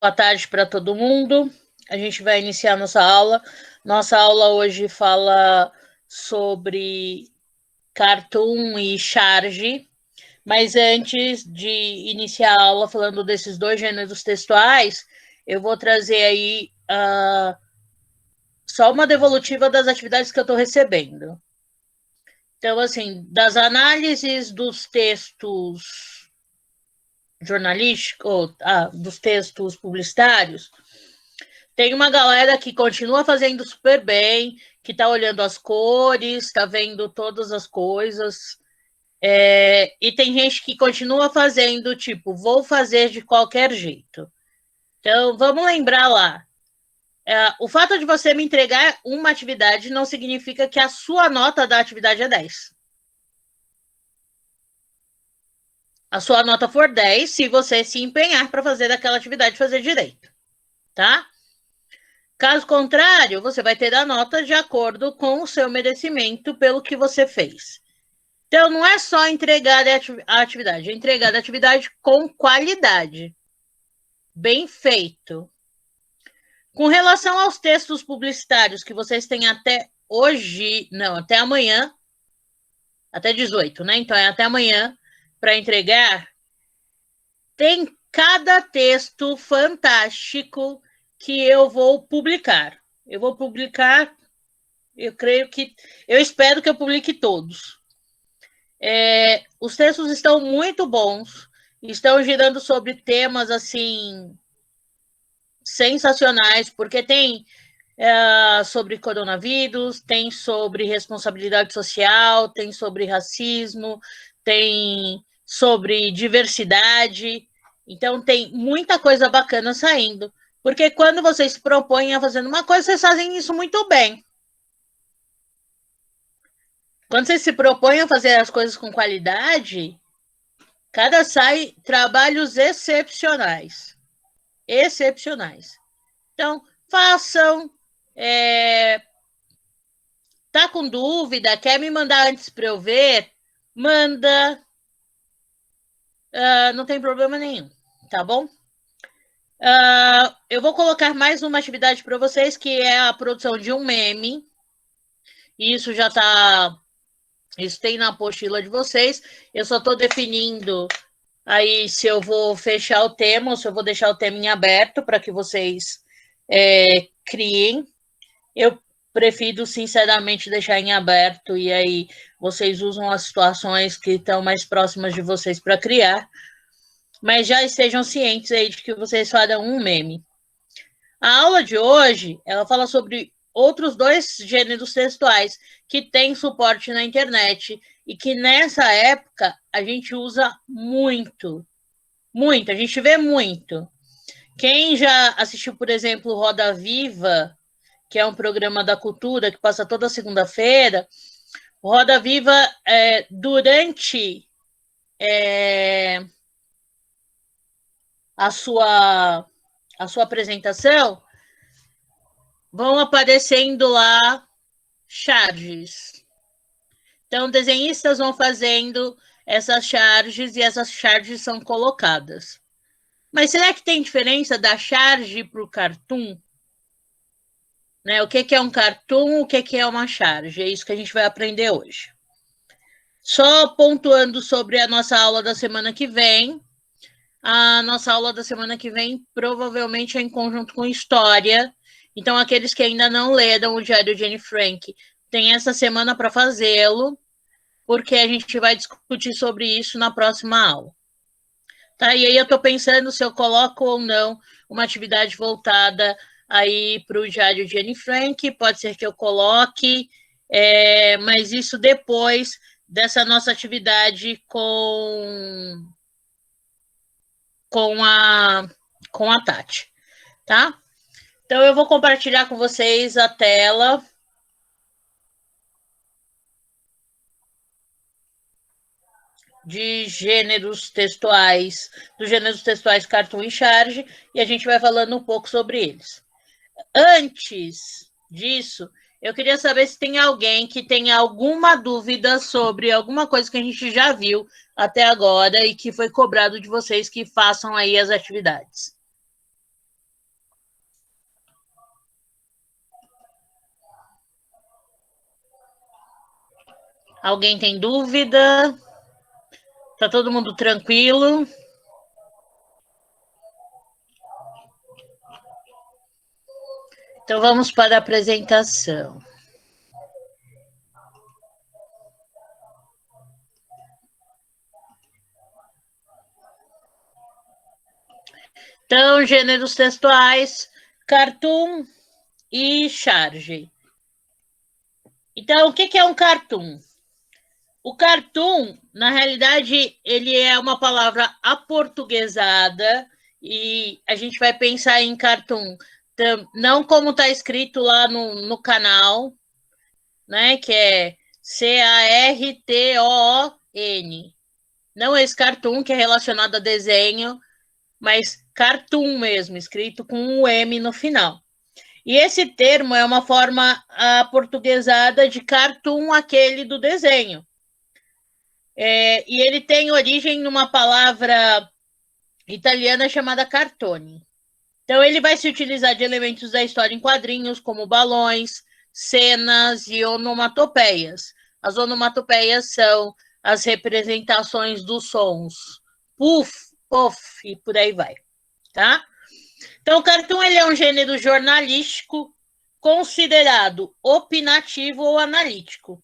Boa tarde para todo mundo. A gente vai iniciar nossa aula. Nossa aula hoje fala sobre Cartoon e Charge. Mas antes de iniciar a aula falando desses dois gêneros textuais, eu vou trazer aí só uma devolutiva das atividades que eu estou recebendo. Então, assim, das análises dos textos jornalísticos, dos textos publicitários, tem uma galera que continua fazendo super bem, que está olhando as cores, está vendo todas as coisas. E tem gente que continua fazendo, tipo, vou fazer de qualquer jeito. Então, vamos lembrar lá. O fato de você me entregar uma atividade não significa que a sua nota da atividade é 10. A sua nota for 10 se você se empenhar para fazer aquela atividade fazer direito, tá? Caso contrário, você vai ter a nota de acordo com o seu merecimento pelo que você fez. Então, não é só entregar a atividade, é entregar a atividade com qualidade. Bem feito. Com relação aos textos publicitários que vocês têm até hoje, não, até amanhã, até 18, né? Então, é até amanhã para entregar. Tem cada texto fantástico que eu vou publicar. Eu vou publicar, eu espero que eu publique todos. Os textos estão muito bons, estão girando sobre temas, assim, sensacionais, porque tem sobre coronavírus, tem sobre responsabilidade social, tem sobre racismo, tem sobre diversidade. Então, tem muita coisa bacana saindo. Porque quando vocês se propõem a fazer uma coisa, vocês fazem isso muito bem. Quando vocês se propõem a fazer as coisas com qualidade, cada sai trabalhos excepcionais. Excepcionais. Então, façam. Tá com dúvida? Quer me mandar antes para eu ver? Manda. Não tem problema nenhum, tá bom? Eu vou colocar mais uma atividade para vocês, que é a produção de um meme. Isso já tá. Isso tem na apostila de vocês. Eu só estou definindo aí se eu vou fechar o tema ou se eu vou deixar o tema em aberto para que vocês criem. Eu prefiro, sinceramente, deixar em aberto e aí vocês usam as situações que estão mais próximas de vocês para criar. Mas já estejam cientes aí de que vocês farão um meme. A aula de hoje, ela fala sobre outros dois gêneros textuais que têm suporte na internet e que nessa época a gente usa muito. Muito, a gente vê muito. Quem já assistiu, por exemplo, Roda Viva, que é um programa da cultura que passa toda segunda-feira, Roda Viva, durante a sua apresentação, vão aparecendo lá charges. Então, desenhistas vão fazendo essas charges e essas charges são colocadas. Mas será que tem diferença da charge para o cartoon? Né? O que é um cartoon, o que é uma charge? É isso que a gente vai aprender hoje. Só pontuando sobre a nossa aula da semana que vem. A nossa aula da semana que vem provavelmente é em conjunto com história. Então, aqueles que ainda não leram o Diário de Anne Frank, tem essa semana para fazê-lo, porque a gente vai discutir sobre isso na próxima aula. Tá? E aí eu estou pensando se eu coloco ou não uma atividade voltada aí para o Diário de Anne Frank, pode ser que eu coloque, mas isso depois dessa nossa atividade com a Tati, tá? Então, eu vou compartilhar com vocês a tela. De gêneros textuais, dos gêneros textuais Cartoon e Charge, e a gente vai falando um pouco sobre eles. Antes disso, eu queria saber se tem alguém que tem alguma dúvida sobre alguma coisa que a gente já viu até agora e que foi cobrado de vocês que façam aí as atividades. Alguém tem dúvida? Tá todo mundo tranquilo? Então, vamos para a apresentação. Então, gêneros textuais, cartoon e charge. Então, o que é um cartoon? O cartoon, na realidade, ele é uma palavra aportuguesada e a gente vai pensar em cartoon não como está escrito lá no canal, né, que é C-A-R-T-O-O-N. Não esse cartoon que é relacionado a desenho, mas cartoon mesmo, escrito com um M no final. E esse termo é uma forma aportuguesada de cartoon, aquele do desenho. E ele tem origem numa palavra italiana chamada cartone. Então, ele vai se utilizar de elementos da história em quadrinhos, como balões, cenas e onomatopeias. As onomatopeias são as representações dos sons. Puff, puff, e por aí vai. Tá? Então, o cartoon ele é um gênero jornalístico considerado opinativo ou analítico,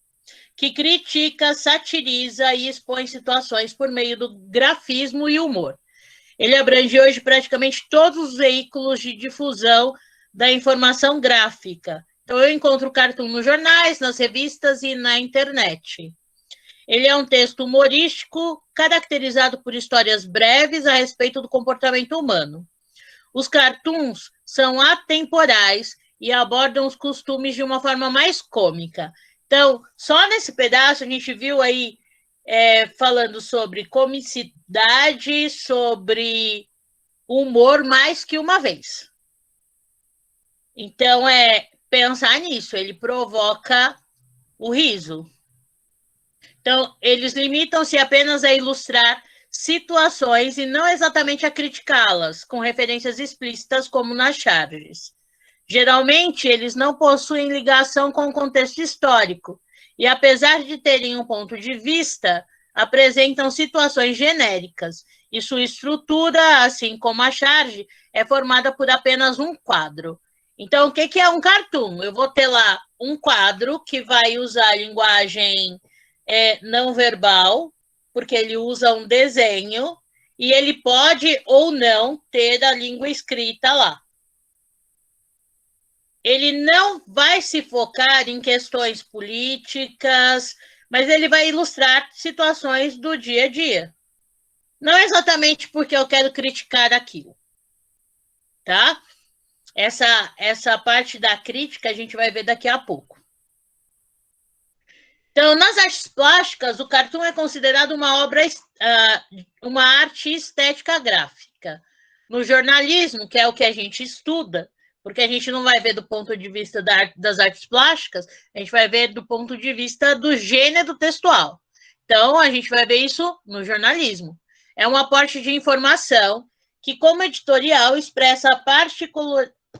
que critica, satiriza e expõe situações por meio do grafismo e humor. Ele abrange hoje praticamente todos os veículos de difusão da informação gráfica. Então, eu encontro o cartoon nos jornais, nas revistas e na internet. Ele é um texto humorístico, caracterizado por histórias breves a respeito do comportamento humano. Os cartoons são atemporais e abordam os costumes de uma forma mais cômica. Então, só nesse pedaço a gente viu aí falando sobre comicidade, sobre humor mais que uma vez. Então, pensar nisso, ele provoca o riso. Então, eles limitam-se apenas a ilustrar situações e não exatamente a criticá-las, com referências explícitas como nas charges. Geralmente, eles não possuem ligação com o contexto histórico e, apesar de terem um ponto de vista, apresentam situações genéricas e sua estrutura, assim como a charge, é formada por apenas um quadro. Então, o que é um cartoon? Eu vou ter lá um quadro que vai usar a linguagem não verbal, porque ele usa um desenho, e ele pode ou não ter a língua escrita lá. Ele não vai se focar em questões políticas, mas ele vai ilustrar situações do dia a dia. Não exatamente porque eu quero criticar aquilo, tá? Essa parte da crítica a gente vai ver daqui a pouco. Então, nas artes plásticas, o cartoon é considerado uma arte estética gráfica. No jornalismo, que é o que a gente estuda, porque a gente não vai ver do ponto de vista das artes plásticas, a gente vai ver do ponto de vista do gênero textual. Então, a gente vai ver isso no jornalismo. É um aporte de informação que, como editorial, expressa a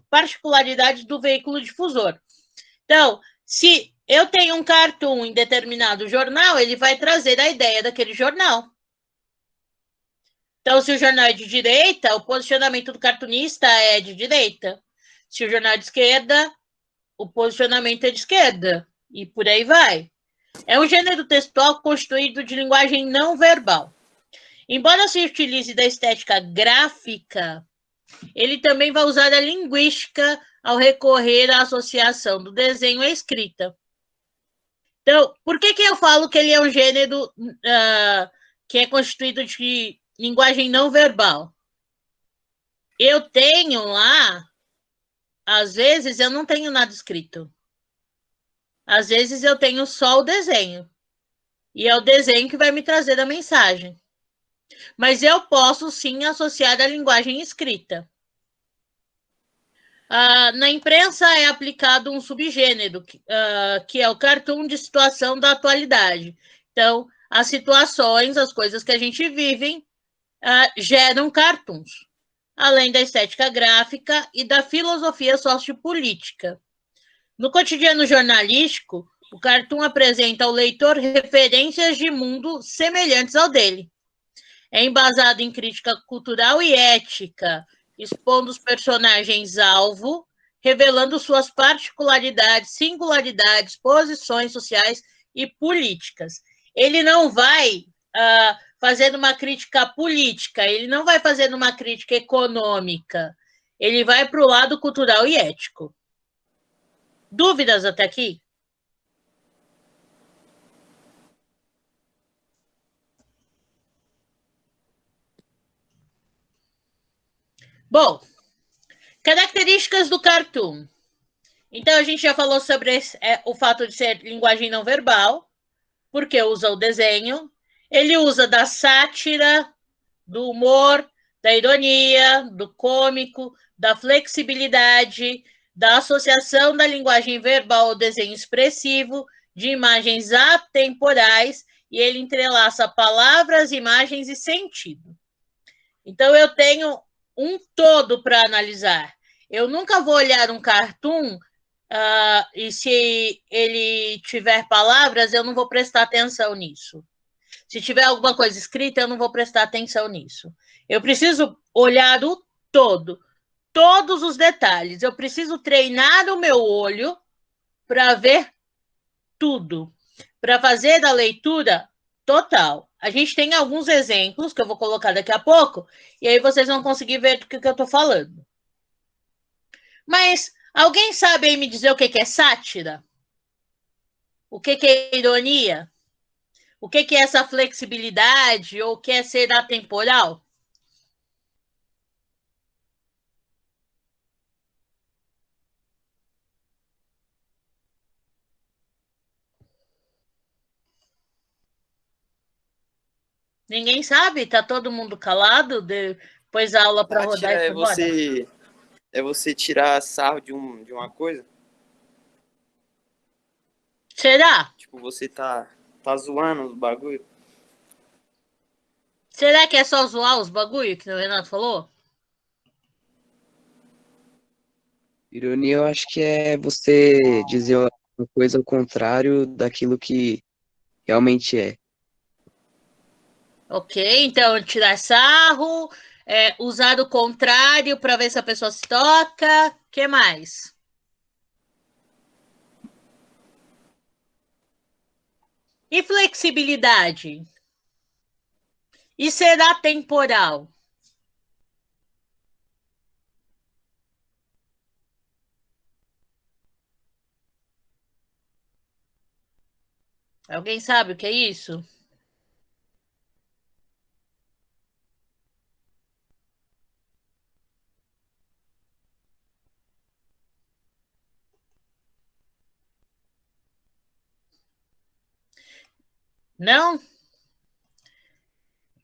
particularidade do veículo difusor. Então, se eu tenho um cartoon em determinado jornal, ele vai trazer a ideia daquele jornal. Então, se o jornal é de direita, o posicionamento do cartunista é de direita. Se o jornal é de esquerda, o posicionamento é de esquerda. E por aí vai. É um gênero textual constituído de linguagem não verbal. Embora se utilize da estética gráfica, ele também vai usar a linguística ao recorrer à associação do desenho à escrita. Então, por que eu falo que ele é um gênero que é constituído de linguagem não verbal? Eu tenho lá, às vezes, eu não tenho nada escrito. Às vezes, eu tenho só o desenho. E é o desenho que vai me trazer a mensagem. Mas eu posso, sim, associar a linguagem escrita. Na imprensa é aplicado um subgênero, que é o cartoon de situação da atualidade. Então, as situações, as coisas que a gente vive, geram cartoons, além da estética gráfica e da filosofia sociopolítica. No cotidiano jornalístico, O cartoon apresenta ao leitor referências de mundo semelhantes ao dele. É embasado em crítica cultural e ética, expondo os personagens-alvo, revelando suas particularidades, singularidades, posições sociais e políticas. Ele não vai fazendo uma crítica política, ele não vai fazendo uma crítica econômica, ele vai para o lado cultural e ético. Dúvidas até aqui? Bom, características do cartoon. Então, a gente já falou sobre o fato de ser linguagem não verbal, porque usa o desenho. Ele usa da sátira, do humor, da ironia, do cômico, da flexibilidade, da associação da linguagem verbal ao desenho expressivo, de imagens atemporais, e ele entrelaça palavras, imagens e sentido. Então, eu tenho um todo para analisar. Eu nunca vou olhar um cartoon e se ele tiver palavras, eu não vou prestar atenção nisso. Se tiver alguma coisa escrita, eu não vou prestar atenção nisso. Eu preciso olhar o todo, todos os detalhes. Eu preciso treinar o meu olho para ver tudo, para fazer a leitura total. A gente tem alguns exemplos que eu vou colocar daqui a pouco, e aí vocês vão conseguir ver do que eu estou falando. Mas alguém sabe aí me dizer o que é sátira? O que é ironia? O que é essa flexibilidade ou o que é ser atemporal? Ninguém sabe? Tá todo mundo calado? Depois a aula para rodar e foi é você tirar sarro de uma coisa. Será? Tipo, você tá zoando os bagulho. Será que é só zoar os bagulho que o Renato falou? Ironia, eu acho que é você dizer uma coisa ao contrário daquilo que realmente é. Ok, então tirar sarro, usar o contrário para ver se a pessoa se toca. O que mais? E flexibilidade? E ser atemporal? Alguém sabe o que é isso? Não?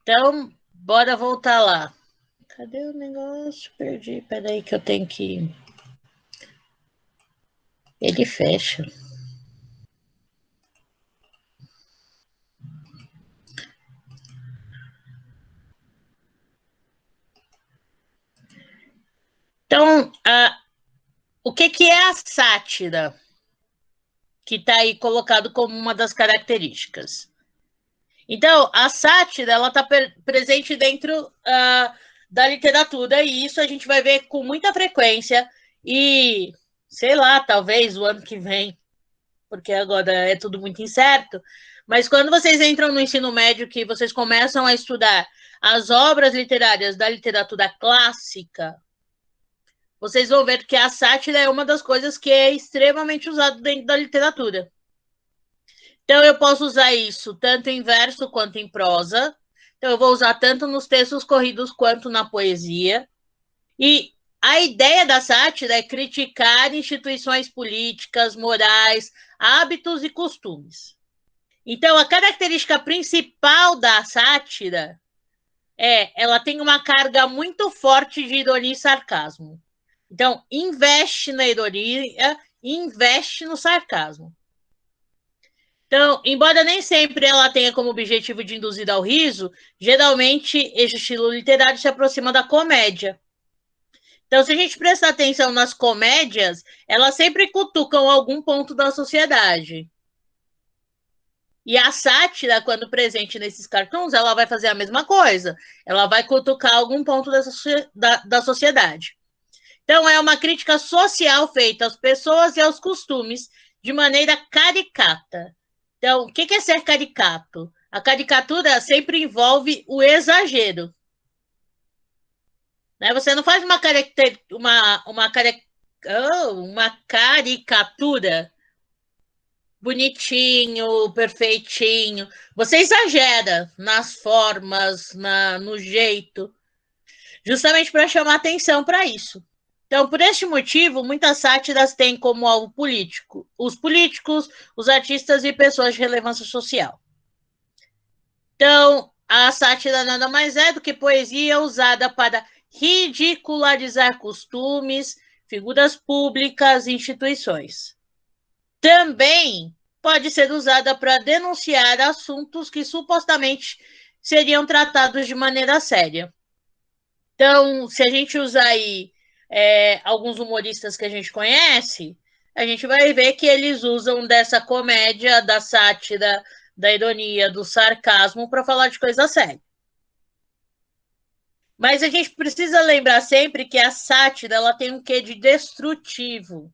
Então, bora voltar lá. Cadê o negócio? Perdi. Peraí que eu tenho que... Ele fecha. Então, o que é a sátira? Que está aí colocado como uma das características. Então, a sátira ela está presente dentro da literatura, e isso a gente vai ver com muita frequência, e sei lá, talvez o ano que vem, porque agora é tudo muito incerto, mas quando vocês entram no ensino médio, que vocês começam a estudar as obras literárias da literatura clássica, vocês vão ver que a sátira é uma das coisas que é extremamente usada dentro da literatura. Então, eu posso usar isso tanto em verso quanto em prosa. Então, eu vou usar tanto nos textos corridos quanto na poesia. E a ideia da sátira é criticar instituições políticas, morais, hábitos e costumes. Então, a característica principal da sátira ela tem uma carga muito forte de ironia e sarcasmo. Então, investe na ironia, investe no sarcasmo. Então, embora nem sempre ela tenha como objetivo de induzir ao riso, geralmente esse estilo literário se aproxima da comédia. Então, se a gente prestar atenção nas comédias, elas sempre cutucam algum ponto da sociedade. E a sátira, quando presente nesses cartoons, ela vai fazer a mesma coisa. Ela vai cutucar algum ponto da sociedade. Então, é uma crítica social feita às pessoas e aos costumes de maneira caricata. Então, o que é ser caricato? A caricatura sempre envolve o exagero. Né? Você não faz uma caricatura bonitinho, perfeitinho. Você exagera nas formas, no jeito, justamente para chamar atenção para isso. Então, por este motivo, muitas sátiras têm como alvo político os políticos, os artistas e pessoas de relevância social. Então, a sátira nada mais é do que poesia usada para ridicularizar costumes, figuras públicas e instituições. Também pode ser usada para denunciar assuntos que supostamente seriam tratados de maneira séria. Então, se a gente usar aí alguns humoristas que a gente conhece, a gente vai ver que eles usam dessa comédia, da sátira, da ironia, do sarcasmo para falar de coisa séria. Mas a gente precisa lembrar sempre que a sátira ela tem um quê de destrutivo.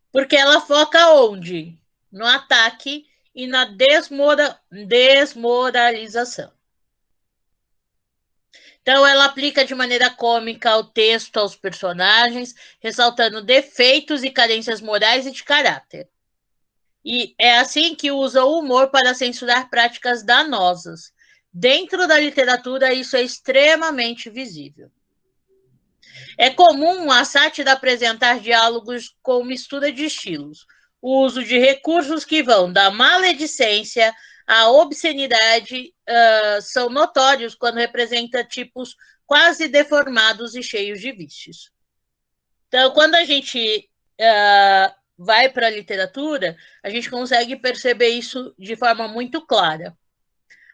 Porque ela foca onde? No ataque e na desmoralização. Então, ela aplica de maneira cômica ao texto, aos personagens, ressaltando defeitos e carências morais e de caráter. E é assim que usa o humor para censurar práticas danosas. Dentro da literatura, isso é extremamente visível. É comum a sátira apresentar diálogos com mistura de estilos, o uso de recursos que vão da maledicência à obscenidade são notórios quando representa tipos quase deformados e cheios de vícios. Então, quando a gente vai para a literatura, a gente consegue perceber isso de forma muito clara.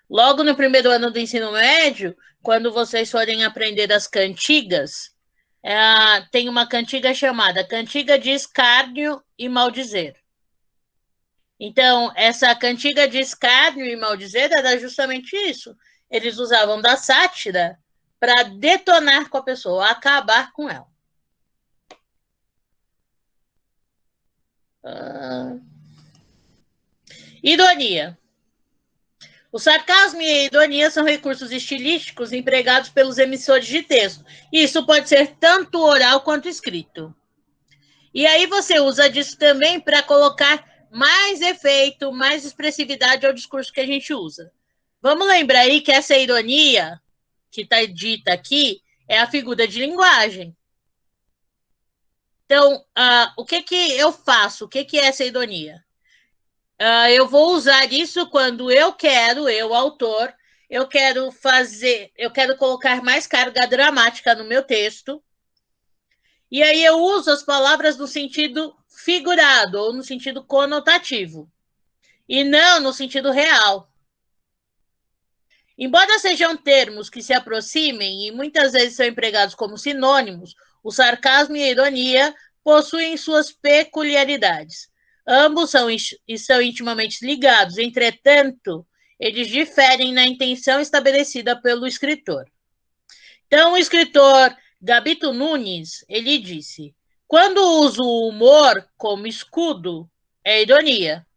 Logo no primeiro ano do ensino médio, quando vocês forem aprender as cantigas, tem uma cantiga chamada Cantiga de Escárnio e Maldizer. Então, essa cantiga de escárnio e maldizer era justamente isso. Eles usavam da sátira para detonar com a pessoa, acabar com ela. Ironia. O sarcasmo e a ironia são recursos estilísticos empregados pelos emissores de texto. Isso pode ser tanto oral quanto escrito. E aí você usa disso também para colocar mais efeito, mais expressividade ao discurso que a gente usa. Vamos lembrar aí que essa ironia que está dita aqui é a figura de linguagem. Então, o que eu faço? O que é essa ironia? Eu vou usar isso quando eu, autor, eu quero colocar mais carga dramática no meu texto. E aí eu uso as palavras no sentido figurado ou no sentido conotativo. E não no sentido real. Embora sejam termos que se aproximem e muitas vezes são empregados como sinônimos, o sarcasmo e a ironia possuem suas peculiaridades. Ambos são intimamente ligados, entretanto, eles diferem na intenção estabelecida pelo escritor. Então, o escritor Gabito Nunes, ele disse: quando uso o humor como escudo, é ironia.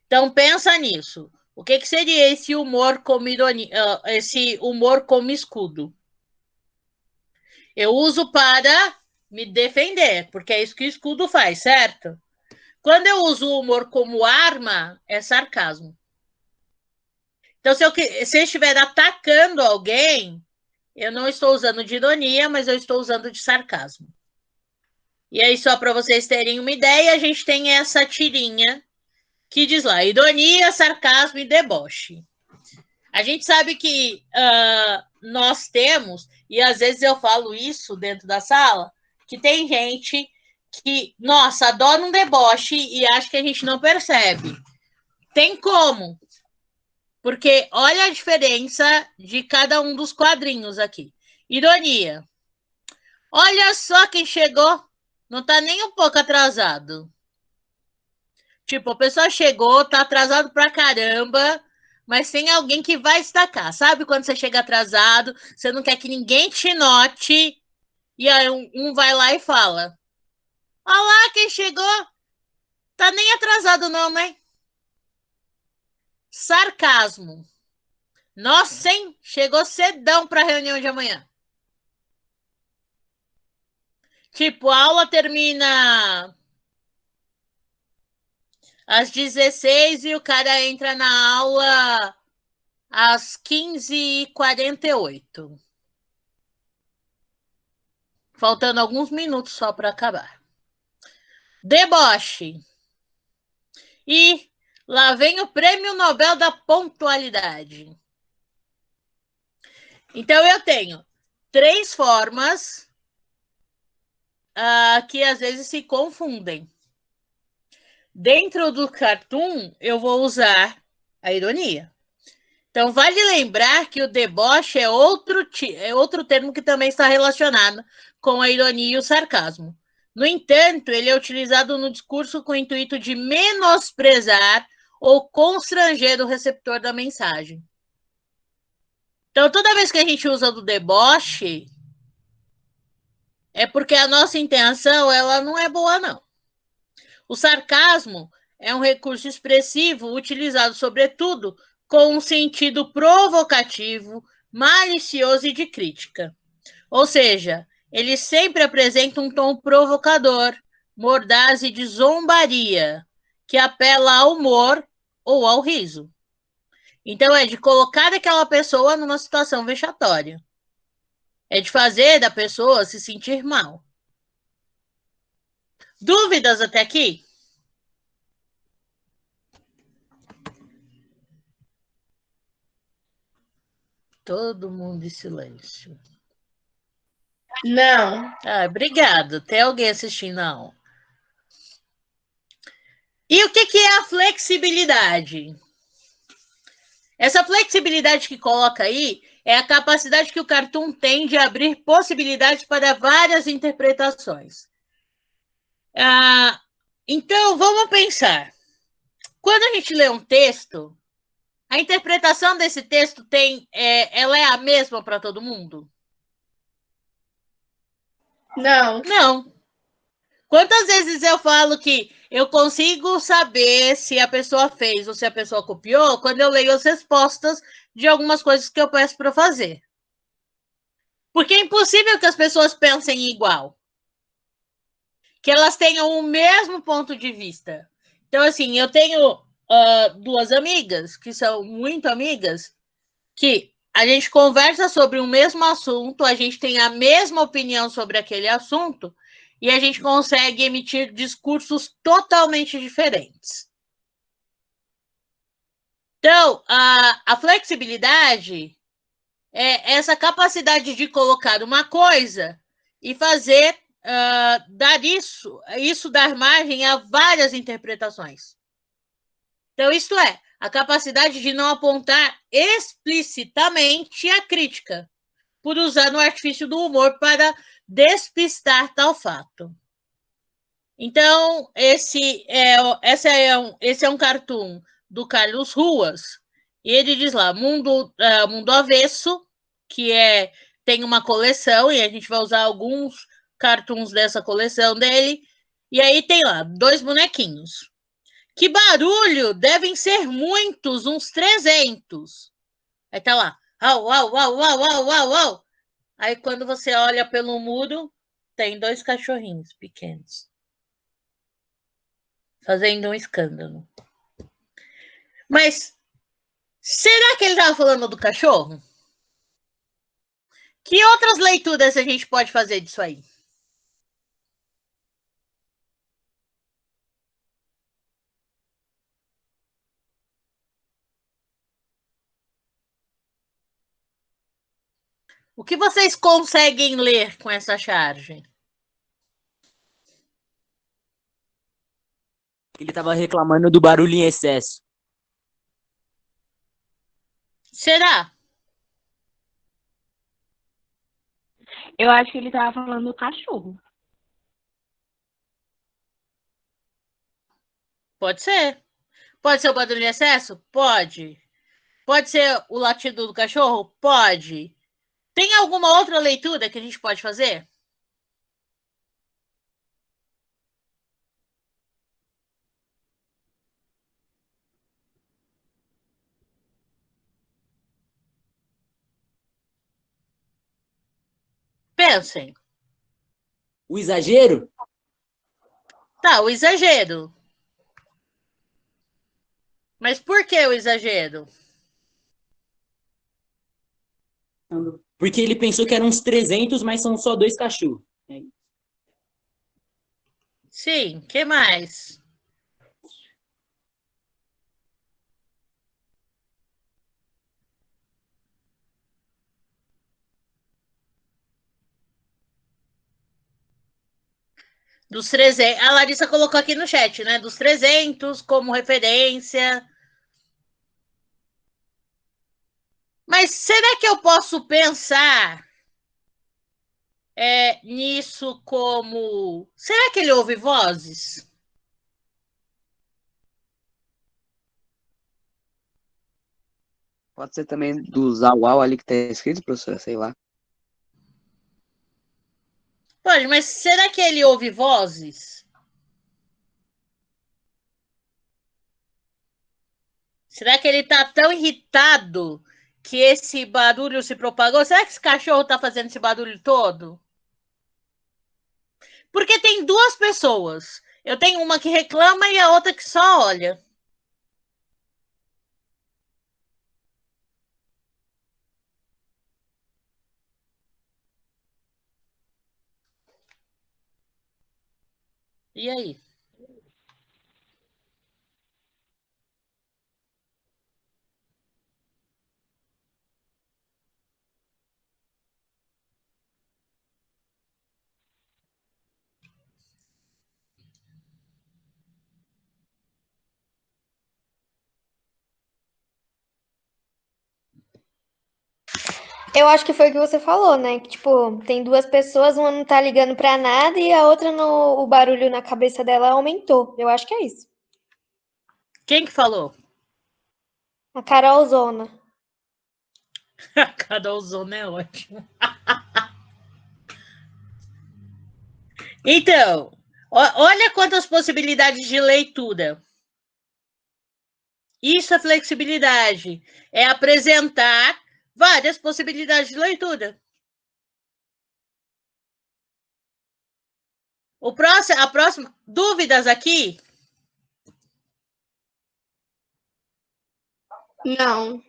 Então, pensa nisso. O que seria esse humor como ironia, esse humor como escudo? Eu uso para me defender, porque é isso que o escudo faz, certo? Quando eu uso o humor como arma, é sarcasmo. Então, se eu estiver atacando alguém, eu não estou usando de ironia, mas eu estou usando de sarcasmo. E aí, só para vocês terem uma ideia, a gente tem essa tirinha que diz lá, ironia, sarcasmo e deboche. A gente sabe que nós temos, e às vezes eu falo isso dentro da sala, que tem gente que, nossa, adora um deboche e acha que a gente não percebe. Tem como. Porque olha a diferença de cada um dos quadrinhos aqui. Ironia. Olha só quem chegou. Não está nem um pouco atrasado. Tipo, a pessoa chegou, tá atrasado pra caramba, mas tem alguém que vai destacar. Sabe quando você chega atrasado, você não quer que ninguém te note, e aí um vai lá e fala: olha lá quem chegou, tá nem atrasado não, né? Sarcasmo. Nossa, hein? Chegou cedão pra reunião de amanhã. Tipo, a aula termina às 16 e o cara entra na aula às 15h48. Faltando alguns minutos só para acabar. Deboche. E lá vem o Prêmio Nobel da Pontualidade. Então eu tenho 3 formas que às vezes se confundem. Dentro do cartoon, eu vou usar a ironia. Então, vale lembrar que o deboche é outro termo que também está relacionado com a ironia e o sarcasmo. No entanto, ele é utilizado no discurso com o intuito de menosprezar ou constranger o receptor da mensagem. Então, toda vez que a gente usa do deboche, é porque a nossa intenção ela não é boa, não. O sarcasmo é um recurso expressivo utilizado, sobretudo, com um sentido provocativo, malicioso e de crítica. Ou seja, ele sempre apresenta um tom provocador, mordaz e de zombaria, que apela ao humor ou ao riso. Então, é de colocar aquela pessoa numa situação vexatória. É de fazer da pessoa se sentir mal. Dúvidas até aqui? Todo mundo em silêncio. Não. Obrigado. Tem alguém assistindo? Não. E o que é a flexibilidade? Essa flexibilidade que coloca aí é a capacidade que o cartoon tem de abrir possibilidades para várias interpretações. Então, vamos pensar. Quando a gente lê um texto, a interpretação desse texto ela é a mesma para todo mundo? Não. Não. Quantas vezes eu falo que eu consigo saber se a pessoa fez ou se a pessoa copiou quando eu leio as respostas de algumas coisas que eu peço para fazer? Porque é impossível que as pessoas pensem igual. Que elas tenham o mesmo ponto de vista. Então, assim, eu tenho 2 amigas, que são muito amigas, que a gente conversa sobre o mesmo assunto, a gente tem a mesma opinião sobre aquele assunto, e a gente consegue emitir discursos totalmente diferentes. Então, a flexibilidade é essa capacidade de colocar uma coisa e fazer dar isso dar margem a várias interpretações. Então, isto é, a capacidade de não apontar explicitamente a crítica, por usar no artifício do humor para despistar tal fato. Então, esse é um cartoon do Carlos Ruas, e ele diz lá, Mundo Avesso, que tem uma coleção, e a gente vai usar alguns cartoons dessa coleção dele, e aí tem lá 2 bonequinhos. Que barulho! Devem ser muitos, uns 300. Aí tá lá, au, au, au, au, au, au, au. Aí quando você olha pelo muro, tem 2 cachorrinhos pequenos fazendo um escândalo. Mas será que ele estava falando do cachorro? Que outras leituras a gente pode fazer disso aí? O que vocês conseguem ler com essa charge? Ele tava reclamando do barulho em excesso. Será? Eu acho que ele tava falando do cachorro. Pode ser. Pode ser o barulho em excesso? Pode. Pode ser o latido do cachorro? Pode. Tem alguma outra leitura que a gente pode fazer? Pensem. O exagero? Tá, o exagero. Mas por que o exagero? Porque ele pensou que eram uns 300, mas são só 2 cachorros. Sim, que mais? Dos 300. A Larissa colocou aqui no chat, né? Dos 300 como referência. Mas será que eu posso pensar nisso como... Será que ele ouve vozes? Pode ser também do Zawal ali que tá escrito, professor, sei lá. Pode, mas será que ele ouve vozes? Será que ele tá tão irritado que esse barulho se propagou? Será que esse cachorro tá fazendo esse barulho todo? Porque tem duas pessoas. Eu tenho uma que reclama e a outra que só olha. E aí? Eu acho que foi o que você falou, né? Que, tipo, tem duas pessoas, uma não tá ligando pra nada e a outra, o barulho na cabeça dela aumentou. Eu acho que é isso. Quem que falou? A Carolzona. A Carolzona é ótima. Então, olha quantas possibilidades de leitura. Isso é flexibilidade. É apresentar várias possibilidades de leitura. A próxima. Dúvidas aqui? Não.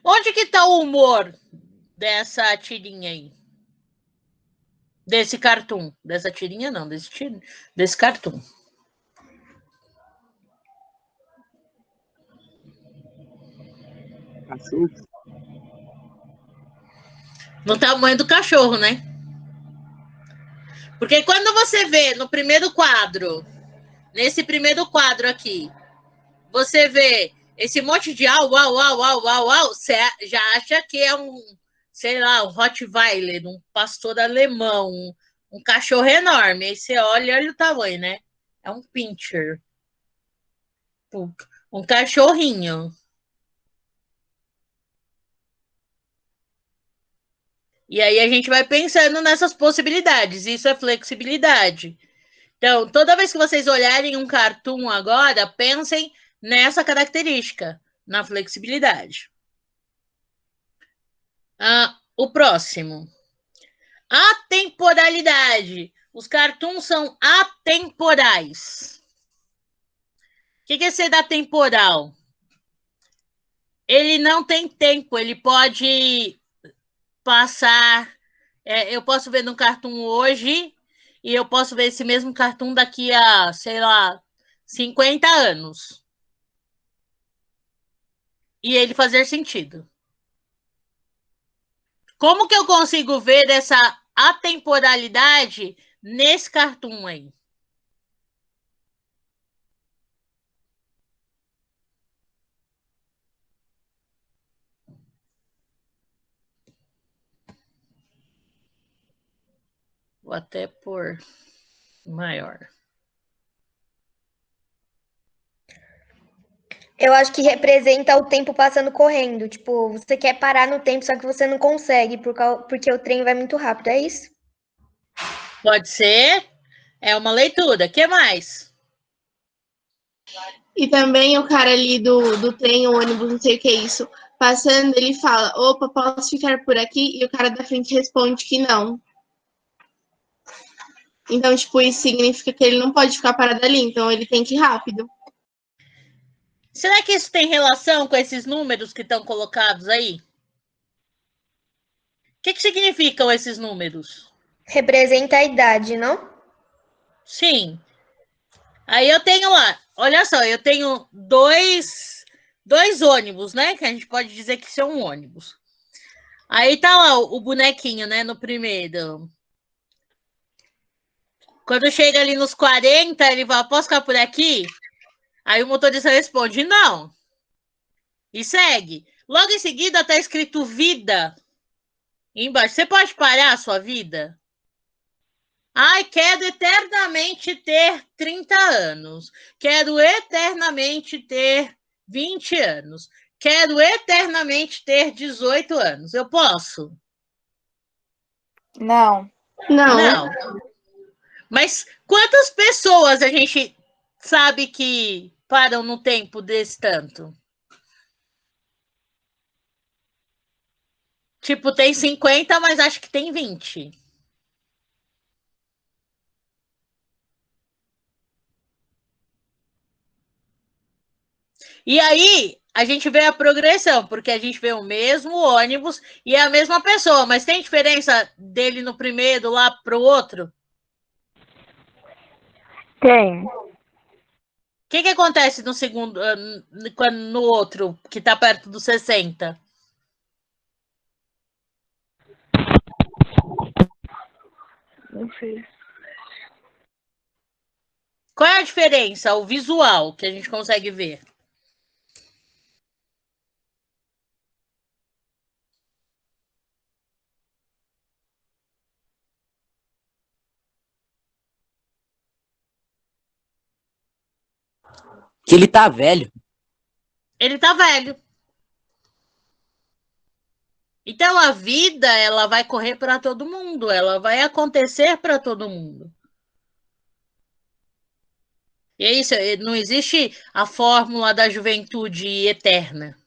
Onde que está o humor dessa tirinha aí? Desse cartoon. Dessa tirinha não, desse cartoon. Cachorro. No tamanho do cachorro, né? Porque quando você vê no primeiro quadro, nesse primeiro quadro aqui, você vê esse monte de au, au, au, au, au, au, você já acha que é um, sei lá, um Rottweiler, um pastor alemão, um cachorro enorme. Aí você olha o tamanho, né? É um pincher. Um cachorrinho. E aí a gente vai pensando nessas possibilidades. Isso é flexibilidade. Então, toda vez que vocês olharem um cartoon agora, pensem nessa característica, na flexibilidade. O próximo. Atemporalidade. Os cartoons são atemporais. O que é ser atemporal? Ele não tem tempo, ele pode passar. Eu posso ver no cartoon hoje e eu posso ver esse mesmo cartoon daqui a, sei lá, 50 anos. E ele fazer sentido. Como que eu consigo ver essa atemporalidade nesse cartoon aí? Vou até pôr maior. Eu acho que representa o tempo passando correndo. Tipo, você quer parar no tempo, só que você não consegue, porque o trem vai muito rápido, é isso? Pode ser. É uma leitura. O que mais? E também o cara ali do trem, ônibus, não sei o que é isso, passando, ele fala, opa, posso ficar por aqui? E o cara da frente responde que não. Então, tipo, isso significa que ele não pode ficar parado ali, então ele tem que ir rápido. Será que isso tem relação com esses números que estão colocados aí? O que significam esses números? Representa a idade, não? Sim. Aí eu tenho lá, olha só, eu tenho dois ônibus, né? Que a gente pode dizer que são ônibus. Aí tá lá o bonequinho, né? No primeiro. Quando chega ali nos 40, ele fala, posso ficar por aqui? Aí o motorista responde, não. E segue. Logo em seguida tá escrito vida. Embaixo. Você pode parar a sua vida? Ai, quero eternamente ter 30 anos. Quero eternamente ter 20 anos. Quero eternamente ter 18 anos. Eu posso? Não. Não. Mas quantas pessoas a gente sabe que param no tempo desse tanto? Tipo, tem 50, mas acho que tem 20. E aí, a gente vê a progressão, porque a gente vê o mesmo ônibus e é a mesma pessoa, mas tem diferença dele no primeiro lá pro outro? Tem. O que acontece no segundo, no outro, que tá perto dos 60? Não sei. Qual é a diferença? O visual que a gente consegue ver. Que ele tá velho. Ele tá velho. Então a vida, ela vai correr para todo mundo, ela vai acontecer para todo mundo. E é isso, não existe a fórmula da juventude eterna.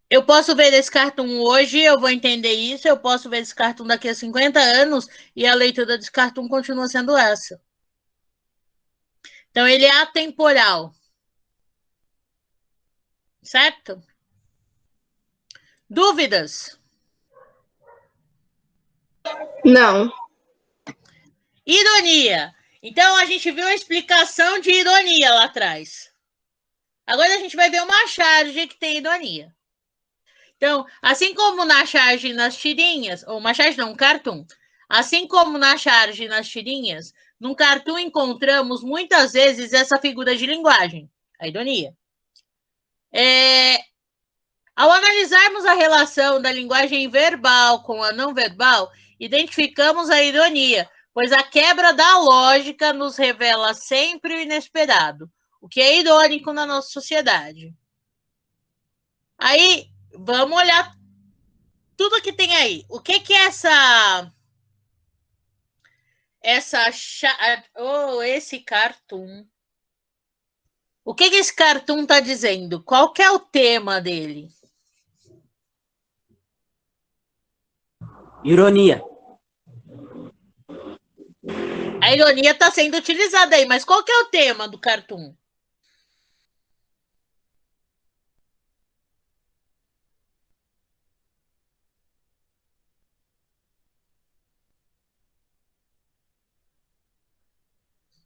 Eu posso ver esse cartoon hoje, eu vou entender isso, eu posso ver esse cartoon daqui a 50 anos e a leitura desse cartoon continua sendo essa. Então ele é atemporal. Certo? Dúvidas? Não. Ironia. Então a gente viu a explicação de ironia lá atrás. Agora a gente vai ver uma charge que tem ironia. Então, assim como na charge e nas tirinhas, ou uma charge não, um cartoon. Assim como na charge e nas tirinhas, num cartoon encontramos muitas vezes essa figura de linguagem, a ironia. Ao analisarmos a relação da linguagem verbal com a não verbal, identificamos a ironia, pois a quebra da lógica nos revela sempre o inesperado, o que é irônico na nossa sociedade. Aí, vamos olhar tudo que tem aí. O que é esse cartoon? O que esse cartoon está dizendo? Qual que é o tema dele? Ironia. A ironia está sendo utilizada aí, mas qual que é o tema do cartoon?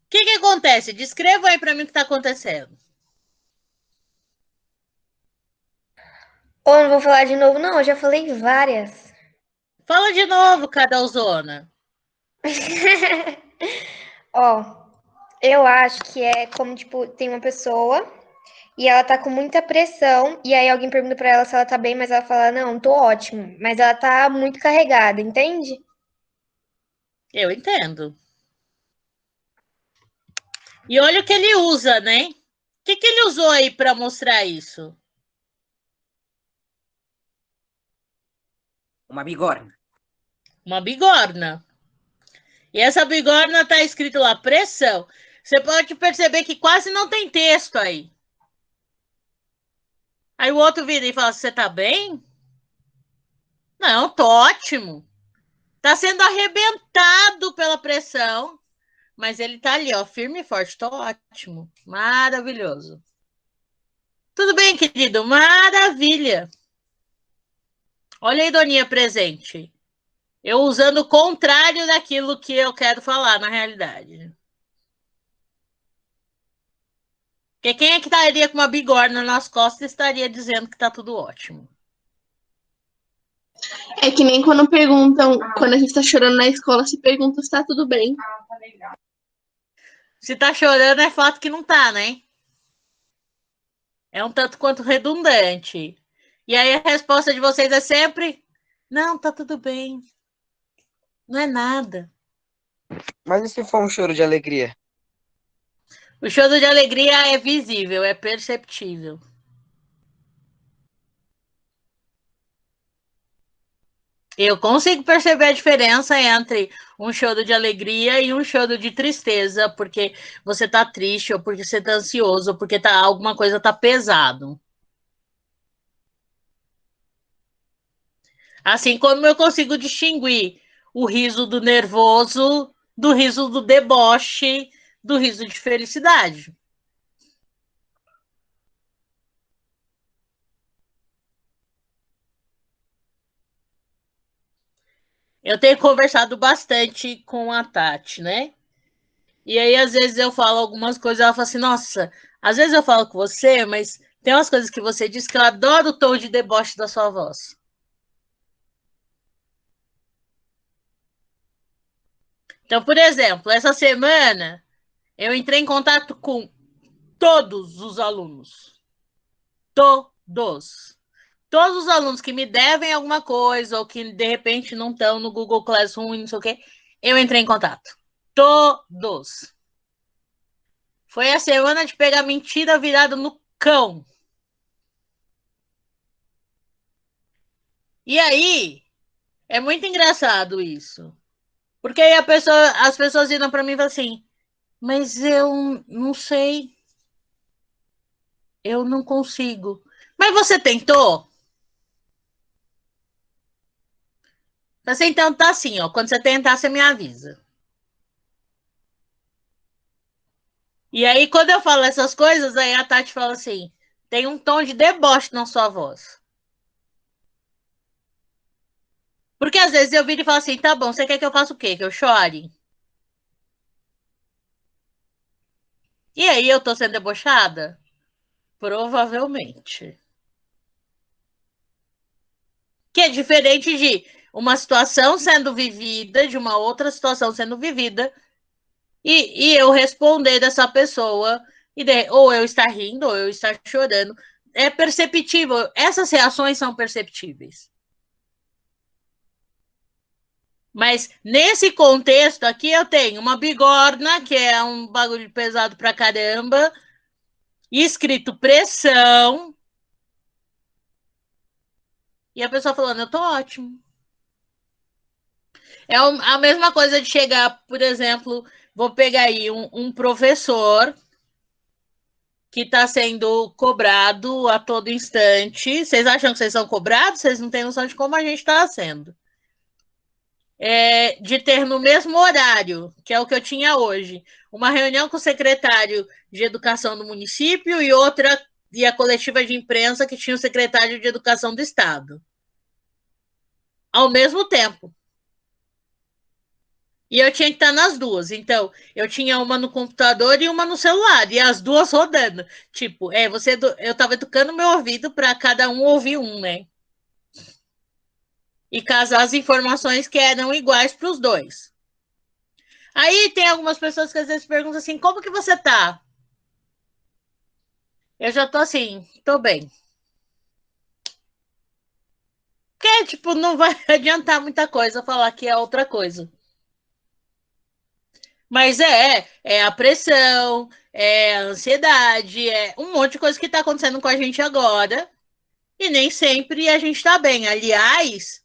O que acontece? Descreva aí para mim o que está acontecendo. Ou não vou falar de novo, não, eu já falei várias. Fala de novo, Cadalzona. Ó, eu acho que é como, tipo, tem uma pessoa e ela tá com muita pressão, e aí alguém pergunta pra ela se ela tá bem, mas ela fala, não, tô ótimo, mas ela tá muito carregada, entende? Eu entendo. E olha o que ele usa, né? O que ele usou aí para mostrar isso? Uma bigorna. Uma bigorna. E essa bigorna está escrito lá, pressão. Você pode perceber que quase não tem texto aí. Aí o outro vira e fala, você tá bem? Não, tô ótimo. Tá sendo arrebentado pela pressão. Mas ele tá ali, ó, firme e forte. Tô ótimo. Maravilhoso. Tudo bem, querido? Maravilha. Olha a ironia presente. Eu usando o contrário daquilo que eu quero falar na realidade. Porque quem é que estaria com uma bigorna nas costas estaria dizendo que tá tudo ótimo. É que nem quando perguntam, quando a gente tá chorando na escola, se pergunta se tá tudo bem. Se tá chorando é fato que não tá, né? É um tanto quanto redundante. E aí a resposta de vocês é sempre: não, tá tudo bem. Não é nada. Mas e se for um choro de alegria? O choro de alegria é visível, é perceptível. Eu consigo perceber a diferença entre um choro de alegria e um choro de tristeza, porque você tá triste, ou porque você tá ansioso, ou porque alguma coisa tá pesado. Assim como eu consigo distinguir o riso do nervoso do riso do deboche, do riso de felicidade. Eu tenho conversado bastante com a Tati, né? E aí, às vezes, eu falo algumas coisas, ela fala assim, nossa, às vezes eu falo com você, mas tem umas coisas que você diz que eu adoro o tom de deboche da sua voz. Então, por exemplo, essa semana eu entrei em contato com todos os alunos. Todos. Todos os alunos que me devem alguma coisa ou que de repente não estão no Google Classroom e não sei o quê, eu entrei em contato. Todos. Foi a semana de pegar mentira virada no cão. E aí, é muito engraçado isso. Porque aí as pessoas viram para mim e falam assim, mas eu não sei, eu não consigo. Mas você tentou? Assim, então tá assim, ó, quando você tentar, você me avisa. E aí, quando eu falo essas coisas, aí a Tati fala assim, tem um tom de deboche na sua voz. Porque às vezes eu viro e falo assim, tá bom, você quer que eu faça o quê? Que eu chore? E aí eu tô sendo debochada? Provavelmente. Que é diferente de uma situação sendo vivida, de uma outra situação sendo vivida, e eu responder dessa pessoa, ou eu estar rindo, ou eu estar chorando. É perceptível, essas reações são perceptíveis. Mas nesse contexto aqui eu tenho uma bigorna, que é um bagulho pesado pra caramba, escrito pressão, e a pessoa falando, eu tô ótimo. É a mesma coisa de chegar, por exemplo, vou pegar aí um professor que está sendo cobrado a todo instante. Vocês acham que vocês são cobrados? Vocês não têm noção de como a gente está sendo. De ter no mesmo horário, que é o que eu tinha hoje, uma reunião com o secretário de Educação do município e outra, e a coletiva de imprensa que tinha o secretário de Educação do Estado. Ao mesmo tempo. E eu tinha que estar nas duas. Então, eu tinha uma no computador e uma no celular, e as duas rodando. Tipo, eu estava educando meu ouvido para cada um ouvir um, né? E casar as informações que eram iguais para os dois. Aí tem algumas pessoas que às vezes perguntam assim: como que você tá? Eu já tô assim, tô bem. Porque, tipo, não vai adiantar muita coisa falar que é outra coisa. Mas é a pressão, é a ansiedade, é um monte de coisa que está acontecendo com a gente agora. E nem sempre a gente está bem. Aliás,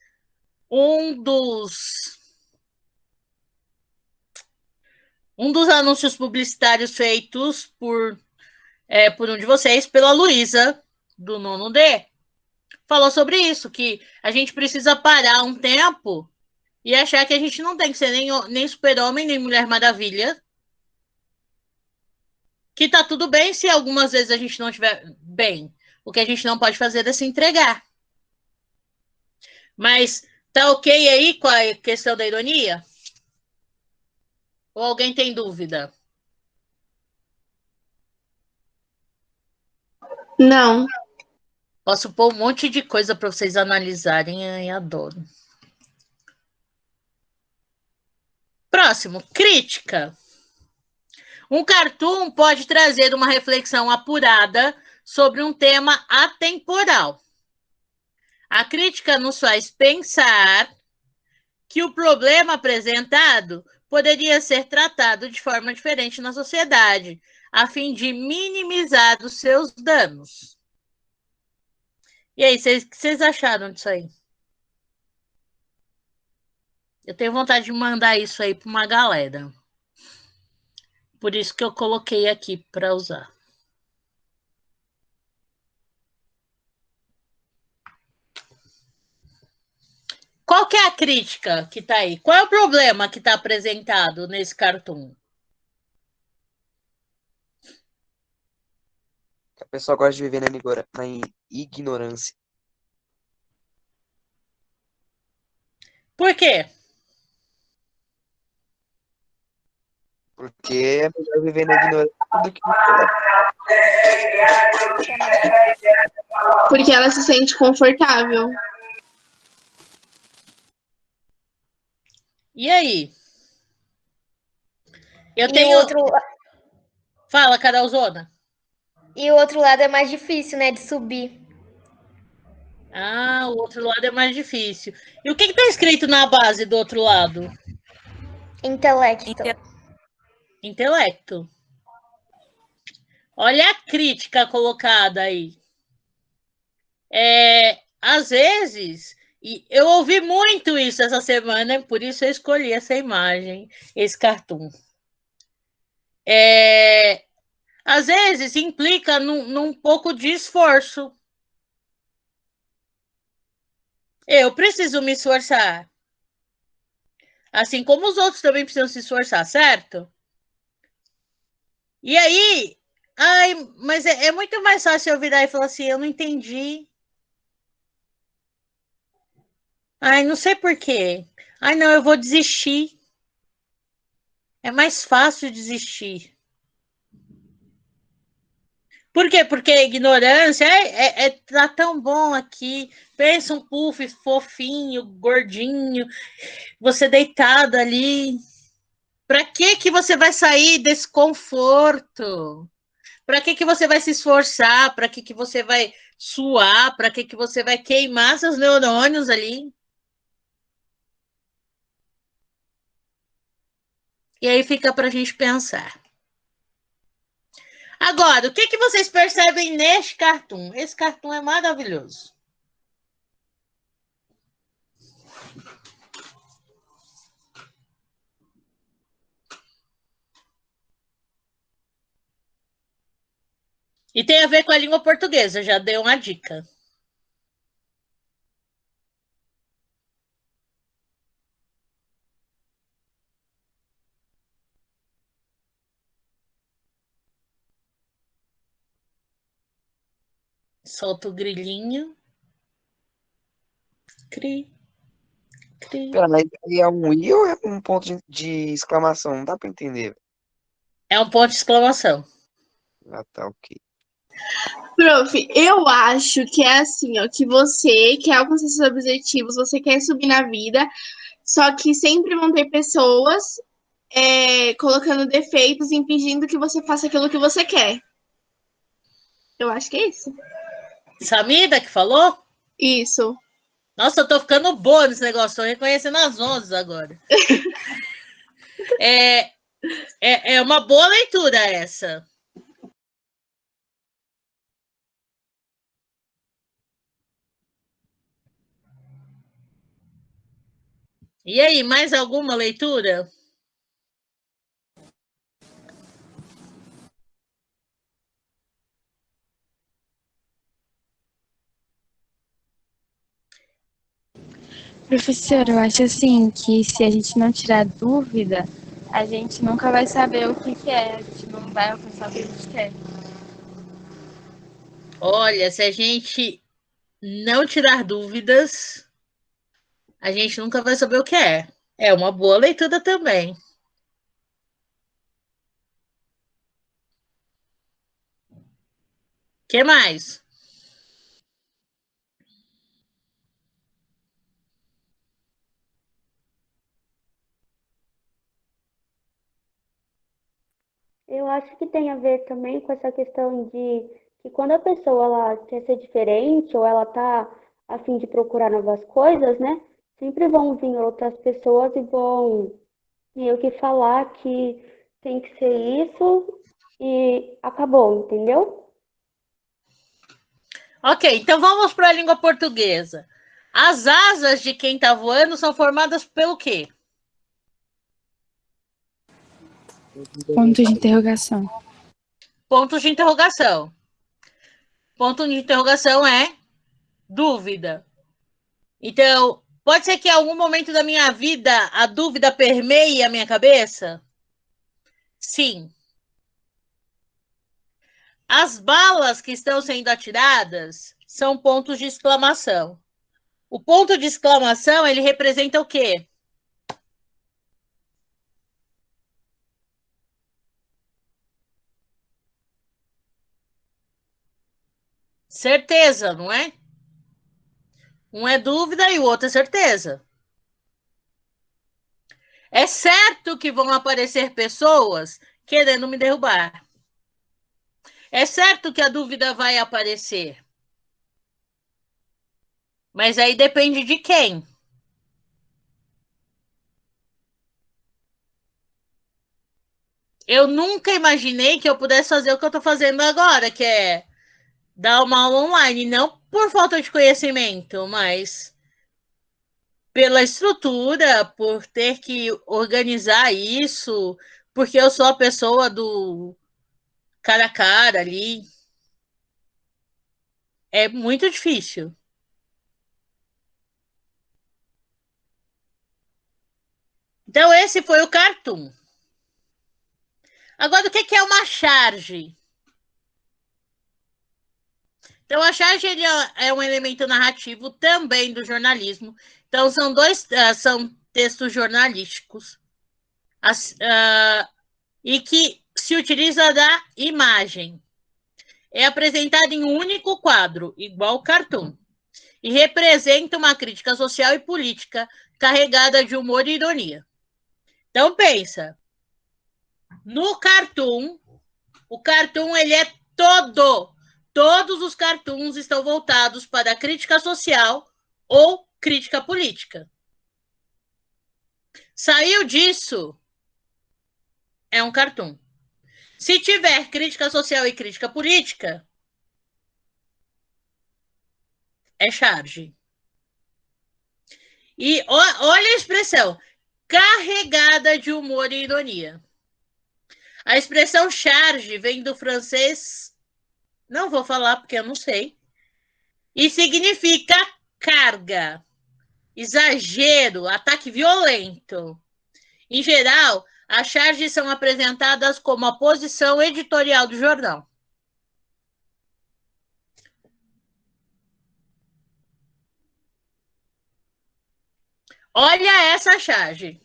um dos anúncios publicitários feitos por um de vocês, pela Luísa, do nono D, falou sobre isso, que a gente precisa parar um tempo e achar que a gente não tem que ser nem super-homem, nem Mulher Maravilha. Que tá tudo bem se algumas vezes a gente não estiver bem. O que a gente não pode fazer é se entregar. Mas tá ok aí com a questão da ironia? Ou alguém tem dúvida? Não. Posso pôr um monte de coisa para vocês analisarem. Ai, adoro. Próximo, crítica. Um cartoon pode trazer uma reflexão apurada sobre um tema atemporal. A crítica nos faz pensar que o problema apresentado poderia ser tratado de forma diferente na sociedade, a fim de minimizar os seus danos. E aí, o que vocês acharam disso aí? Eu tenho vontade de mandar isso aí para uma galera. Por isso que eu coloquei aqui para usar. Qual que é a crítica que está aí? Qual é o problema que está apresentado nesse cartoon? A pessoa gosta de viver na ignorância. Por quê? Porque é melhor viver na ignorância do que Porque ela se sente confortável. E aí? Eu E tenho... o outro, Fala, Carolzona. e o outro lado é mais difícil, né, de subir. Ah, o outro lado é mais difícil. E o que está escrito na base do outro lado? Intelecto. Intelecto. Olha a crítica colocada aí. Às vezes, e eu ouvi muito isso essa semana, por isso eu escolhi essa imagem, esse cartoon. Às vezes implica num pouco de esforço. Eu preciso me esforçar. Assim como os outros também precisam se esforçar, certo? E aí, mas é muito mais fácil eu virar e falar assim, eu não entendi. Ai, não sei por quê. Ai, não, eu vou desistir. É mais fácil desistir. Por quê? Porque a ignorância tá tão bom aqui. Pensa um puff fofinho, gordinho, você deitado ali. Para que você vai sair desse conforto? Para que você vai se esforçar? Para que você vai suar? Para que você vai queimar seus neurônios ali? E aí fica para a gente pensar. Agora, o que vocês percebem neste cartoon? Esse cartoon é maravilhoso. E tem a ver com a língua portuguesa, já dei uma dica. Solta o grilinho. Cri, cri. Pera, mas aí é um i ou é um ponto de exclamação? Não dá pra entender. É um ponto de exclamação. Ah, tá, ok. Prof, eu acho que é assim, ó, que você quer alcançar seus objetivos, você quer subir na vida, só que sempre vão ter pessoas colocando defeitos, impedindo que você faça aquilo que você quer. Eu acho que é isso. Samida que falou? Isso. Nossa, eu tô ficando boa nesse negócio, tô reconhecendo as 11 agora. É uma boa leitura essa. E aí, mais alguma leitura? Professor, eu acho assim que se a gente não tirar dúvida, a gente nunca vai saber o que é, a gente não vai alcançar o que a gente quer. Olha, se a gente não tirar dúvidas, a gente nunca vai saber o que é. É uma boa leitura também. O que mais? Eu acho que tem a ver também com essa questão de que quando a pessoa ela quer ser diferente ou ela tá a fim de procurar novas coisas, né? Sempre vão vir outras pessoas e vão meio que falar que tem que ser isso e acabou, entendeu? Ok, então vamos para a língua portuguesa. As asas de quem está voando são formadas pelo quê? Ponto de interrogação. Pontos de interrogação. Ponto de interrogação é dúvida. Então, pode ser que em algum momento da minha vida a dúvida permeie a minha cabeça? Sim. As balas que estão sendo atiradas são pontos de exclamação. O ponto de exclamação, ele representa o quê? Certeza, não é? Um é dúvida e o outro é certeza. É certo que vão aparecer pessoas querendo me derrubar. É certo que a dúvida vai aparecer. Mas aí depende de quem. Eu nunca imaginei que eu pudesse fazer o que eu estou fazendo agora, que é dar uma aula online. Não por falta de conhecimento, mas pela estrutura, por ter que organizar isso, porque eu sou a pessoa do cara a cara ali. É muito difícil. Então, esse foi o Cartoon. Agora, o que é uma charge? Então, a charge ele é um elemento narrativo também do jornalismo. Então, são textos jornalísticos e que se utiliza da imagem. É apresentado em um único quadro, igual o Cartoon, e representa uma crítica social e política carregada de humor e ironia. Então, pensa, no Cartoon, o Cartoon ele é todos os cartoons estão voltados para a crítica social ou crítica política. Saiu disso, é um cartoon. Se tiver crítica social e crítica política, é charge. E olha a expressão, carregada de humor e ironia. A expressão charge vem do francês, não vou falar porque eu não sei, e significa carga, exagero, ataque violento. Em geral, as charges são apresentadas como a posição editorial do jornal. Olha essa charge.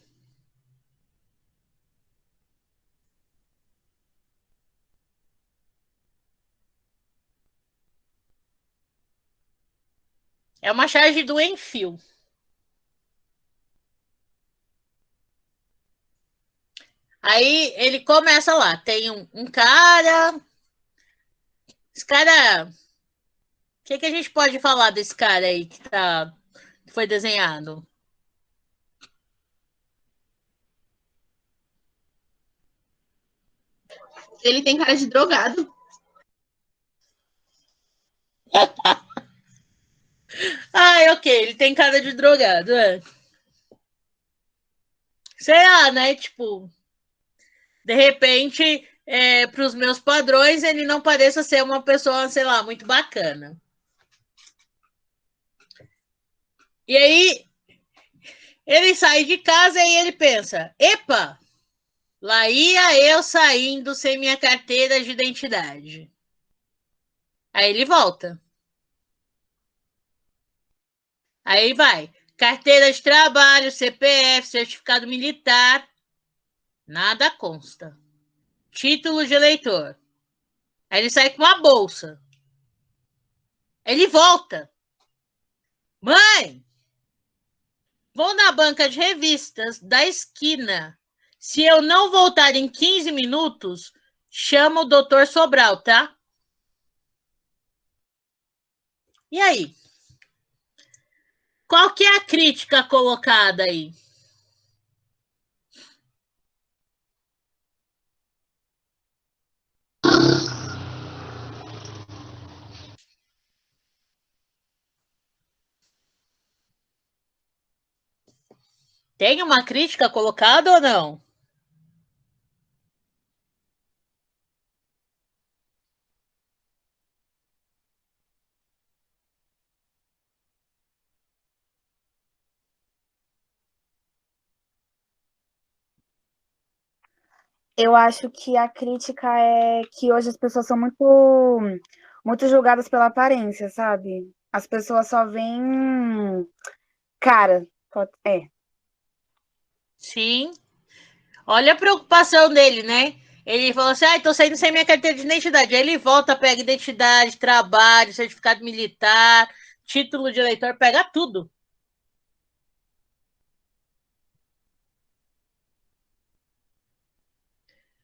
É uma charge do Enfio. Aí ele começa lá, tem um cara. Esse cara. O que a gente pode falar desse cara aí que foi desenhado? Ele tem cara de drogado. Ah, ok, ele tem cara de drogado, é. Sei lá, né? Tipo, de repente, para os meus padrões, ele não pareça ser uma pessoa, sei lá, muito bacana. E aí, ele sai de casa e ele pensa: epa, lá ia eu saindo sem minha carteira de identidade. Aí ele volta. Aí vai. Carteira de trabalho, CPF, certificado militar. Nada consta. Título de eleitor. Aí ele sai com uma bolsa. Ele volta. Mãe, vou na banca de revistas da esquina. Se eu não voltar em 15 minutos, chama o doutor Sobral, tá? E aí? Qual que é a crítica colocada aí? Tem uma crítica colocada ou não? Eu acho que a crítica é que hoje as pessoas são muito julgadas pela aparência, sabe? As pessoas só veem cara. Sim. Olha a preocupação dele, né? Ele falou assim: tô saindo sem minha carteira de identidade. Aí ele volta, pega identidade, trabalho, certificado militar, título de eleitor, pega tudo.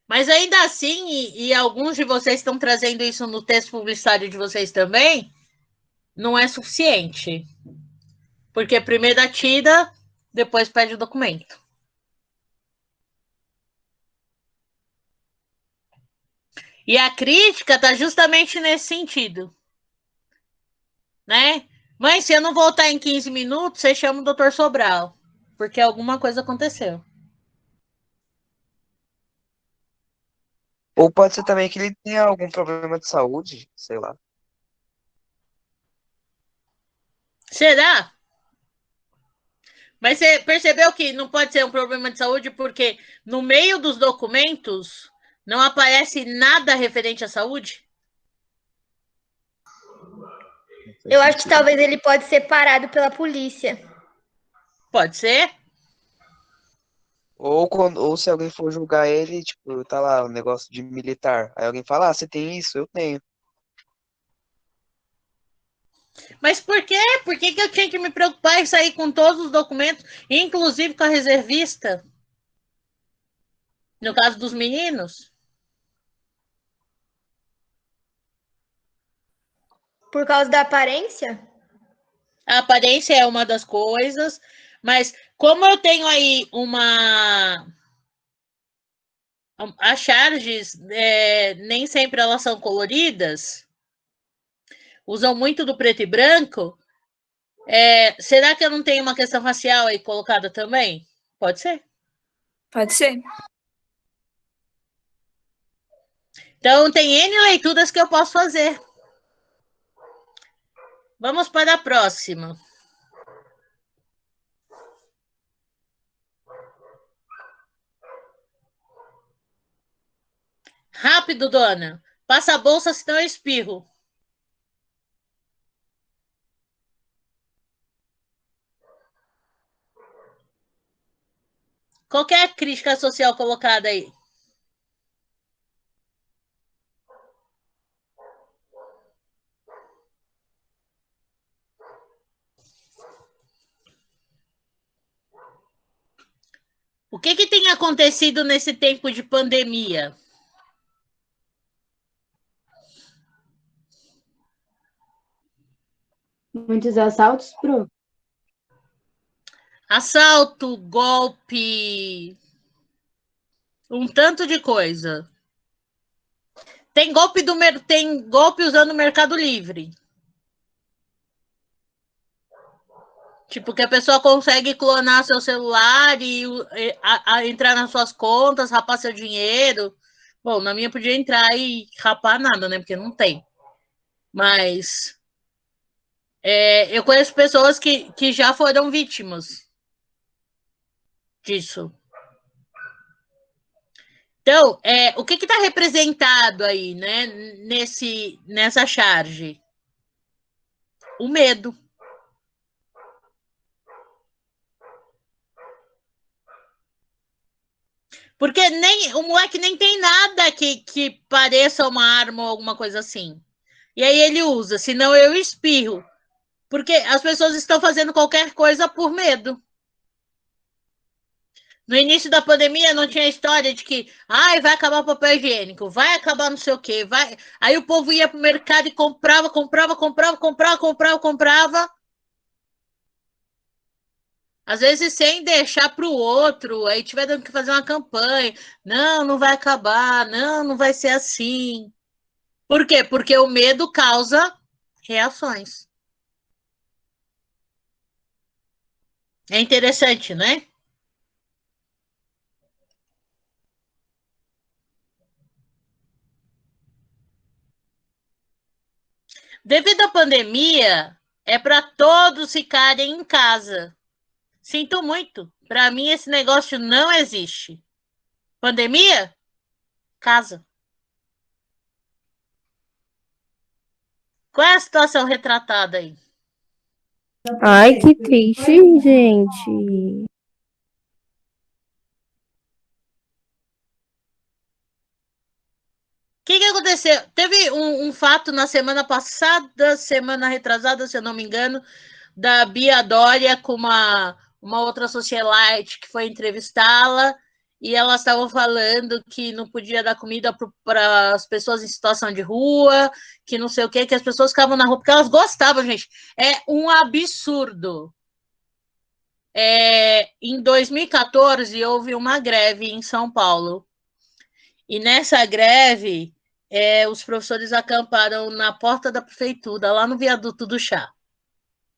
Mas ainda assim, e alguns de vocês estão trazendo isso no texto publicitário de vocês também, não é suficiente. Porque primeiro atira, depois pede o documento. E a crítica está justamente nesse sentido. Né? Mãe, se eu não voltar em 15 minutos, você chama o doutor Sobral. Porque alguma coisa aconteceu. Ou pode ser também que ele tenha algum problema de saúde, sei lá. Será? Mas você percebeu que não pode ser um problema de saúde porque no meio dos documentos não aparece nada referente à saúde? Eu acho que talvez ele pode ser parado pela polícia. Pode ser? Ou se alguém for julgar ele, tipo, tá lá o negócio de militar. Aí alguém fala, você tem isso? Eu tenho. Mas por quê? Por que eu tinha que me preocupar em sair com todos os documentos, inclusive com a reservista? No caso dos meninos? Por causa da aparência? A aparência é uma das coisas, mas como eu tenho aí as charges, nem sempre elas são coloridas, usam muito do preto e branco, será que eu não tenho uma questão racial aí colocada também? Pode ser. Pode ser. Então, tem N leituras que eu posso fazer. Vamos para a próxima. Rápido, dona. Passa a bolsa, senão eu espirro. Qual que é a crítica social colocada aí? O que tem acontecido nesse tempo de pandemia? Muitos assaltos, Pro. Assalto, golpe, um tanto de coisa. Tem golpe usando o Mercado Livre. Tipo, que a pessoa consegue clonar seu celular e entrar nas suas contas, rapar seu dinheiro. Bom, na minha podia entrar e rapar nada, né? Porque não tem. Mas eu conheço pessoas que já foram vítimas disso. Então, o que está representado aí, né, nessa charge? O medo. Porque o moleque nem tem nada que pareça uma arma ou alguma coisa assim. E aí ele usa, senão eu espirro. Porque as pessoas estão fazendo qualquer coisa por medo. No início da pandemia não tinha história de que vai acabar o papel higiênico, vai acabar não sei o quê, vai. Aí o povo ia pro mercado e comprava. Às vezes sem deixar para o outro, aí tiver dando que fazer uma campanha. Não vai acabar, não vai ser assim. Por quê? Porque o medo causa reações. É interessante, né? Devido à pandemia, é para todos ficarem em casa. Sinto muito. Para mim, esse negócio não existe. Pandemia? Casa. Qual é a situação retratada aí? Ai, que triste, gente. O que aconteceu? Teve um fato na semana passada, semana retrasada, se eu não me engano, da Bia Dória com uma outra socialite que foi entrevistá-la e elas estavam falando que não podia dar comida para as pessoas em situação de rua, que não sei o que as pessoas ficavam na rua porque elas gostavam, gente. É um absurdo. Em 2014, houve uma greve em São Paulo. E nessa greve, os professores acamparam na porta da prefeitura, lá no viaduto do Chá,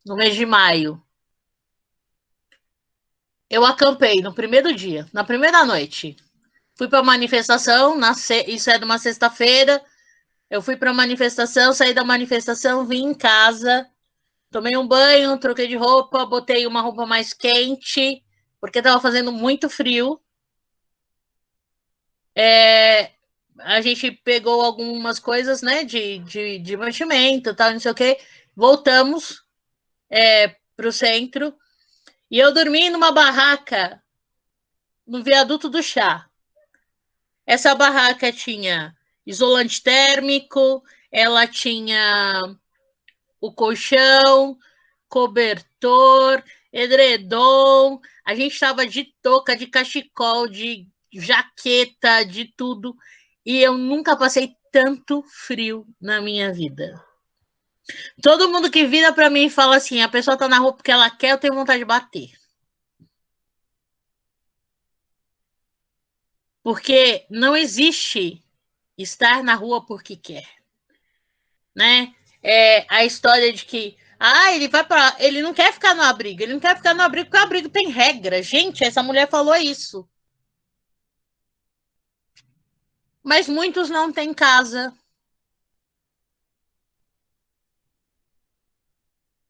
no mês de maio. Eu acampei no primeiro dia, na primeira noite. Fui para a manifestação, isso é de uma sexta-feira. Eu fui para a manifestação, saí da manifestação, vim em casa, tomei um banho, troquei de roupa, botei uma roupa mais quente, porque estava fazendo muito frio. A gente pegou algumas coisas, né, de mantimento, tal, não sei o quê. Voltamos para o centro e eu dormi numa barraca no viaduto do Chá. Essa barraca tinha isolante térmico, ela tinha o colchão, cobertor, edredom. A gente estava de touca, de cachecol, de jaqueta, de tudo. E eu nunca passei tanto frio na minha vida. Todo mundo que vira para mim e fala assim, a pessoa tá na rua porque ela quer, eu tenho vontade de bater. Porque não existe estar na rua porque quer, né? A história de que ele não quer ficar no abrigo, ele não quer ficar no abrigo porque o abrigo tem regra. Gente, essa mulher falou isso. Mas muitos não têm casa.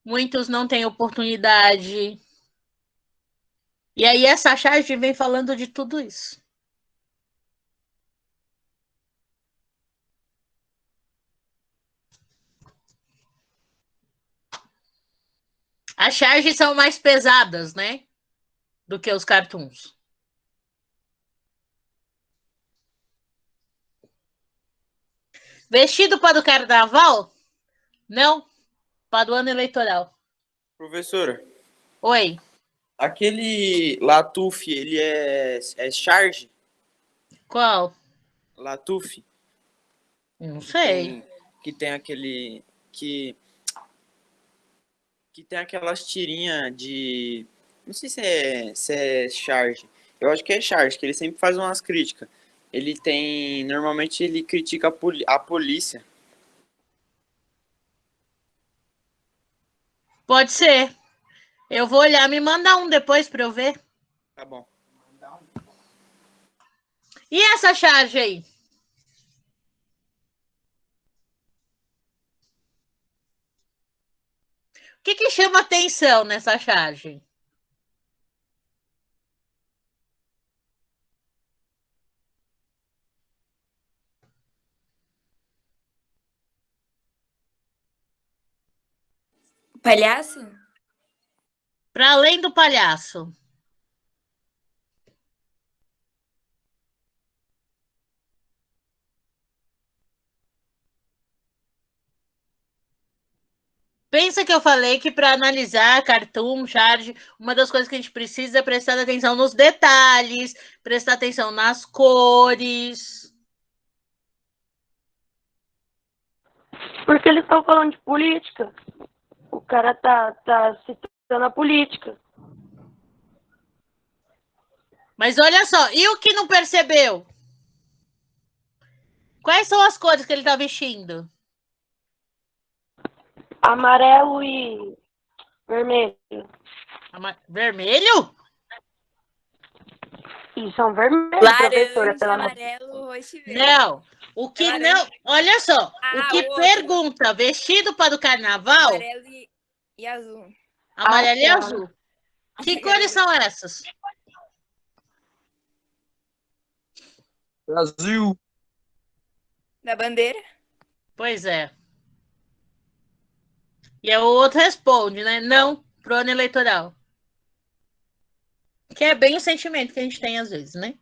Muitos não têm oportunidade. E aí essa charge vem falando de tudo isso. As charges são mais pesadas, né? Do que os cartoons. Vestido para o carnaval? Não, para o ano eleitoral. Professora. Oi. Aquele Latuf, ele é charge? Qual? Latuf. Não sei. Que tem aquele... Que tem aquelas tirinhas de... Não sei se é charge. Eu acho que é charge, que ele sempre faz umas críticas. Ele tem... Normalmente ele critica a polícia. Pode ser. Eu vou olhar, me mandar um depois para eu ver. Tá bom. E essa charge aí? O que chama atenção nessa charge? Palhaço? Para além do palhaço. Pensa que eu falei que para analisar cartoon, charge, uma das coisas que a gente precisa é prestar atenção nos detalhes, prestar atenção nas cores. Porque eles estão falando de política. O cara tá citando a política. Mas olha só, e o que não percebeu? Quais são as cores que ele tá vestindo? Amarelo e vermelho. Vermelho? Isso é um vermelho, professora. Laranja, amarelo, roxo e verde. Não, o que não... Olha só, o que pergunta, vestido para o carnaval... Amarelo e azul. Amarelo e azul. Que cores são essas? Brasil. Da bandeira? Pois é. E aí o outro responde, né? Não pro ano eleitoral. Que é bem o sentimento que a gente tem às vezes, né?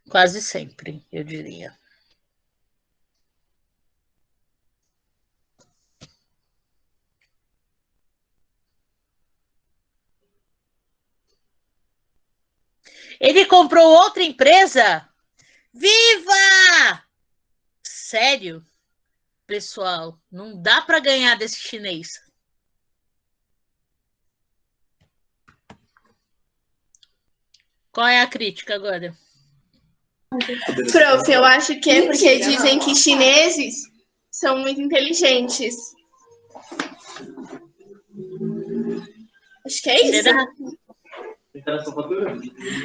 Quase sempre, eu diria. Ele comprou outra empresa? Viva! Sério? Pessoal, não dá para ganhar desse chinês. Qual é a crítica agora? Prof, eu acho que é porque dizem que chineses são muito inteligentes. Acho que é isso. Será?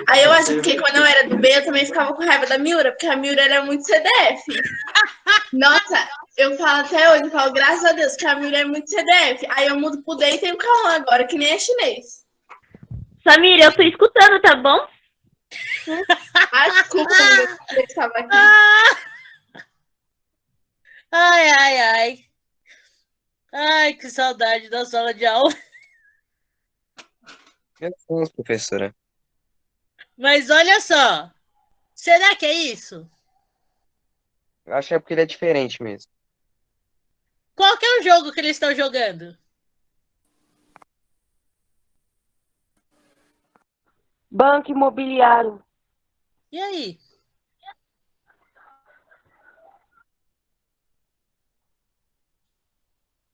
Aí eu acho que quando eu era do B, eu também ficava com raiva da Miura, porque a Miura era muito CDF. Nossa, eu falo até hoje, eu falo, graças a Deus, que a Miura é muito CDF. Aí eu mudo pro D e tenho Cauã agora, que nem é chinês. Samir, eu tô escutando, tá bom? Ah, desculpa, eu estava aqui. Ai, ai, ai. Ai, que saudade da sala de aula. Meus professora. Mas olha só. Será que é isso? Eu acho que é porque ele é diferente mesmo. Qual que é o jogo que eles estão jogando? Banco imobiliário. E aí?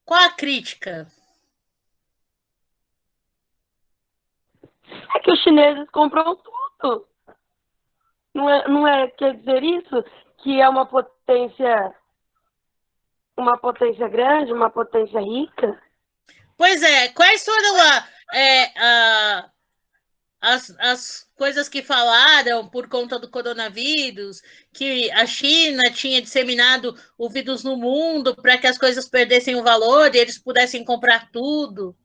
Qual a crítica? É que os chineses compram tudo. Não é, quer dizer isso? Que é uma potência grande, uma potência rica? Pois é, quais foram as coisas que falaram por conta do coronavírus, que a China tinha disseminado o vírus no mundo para que as coisas perdessem o valor e eles pudessem comprar tudo?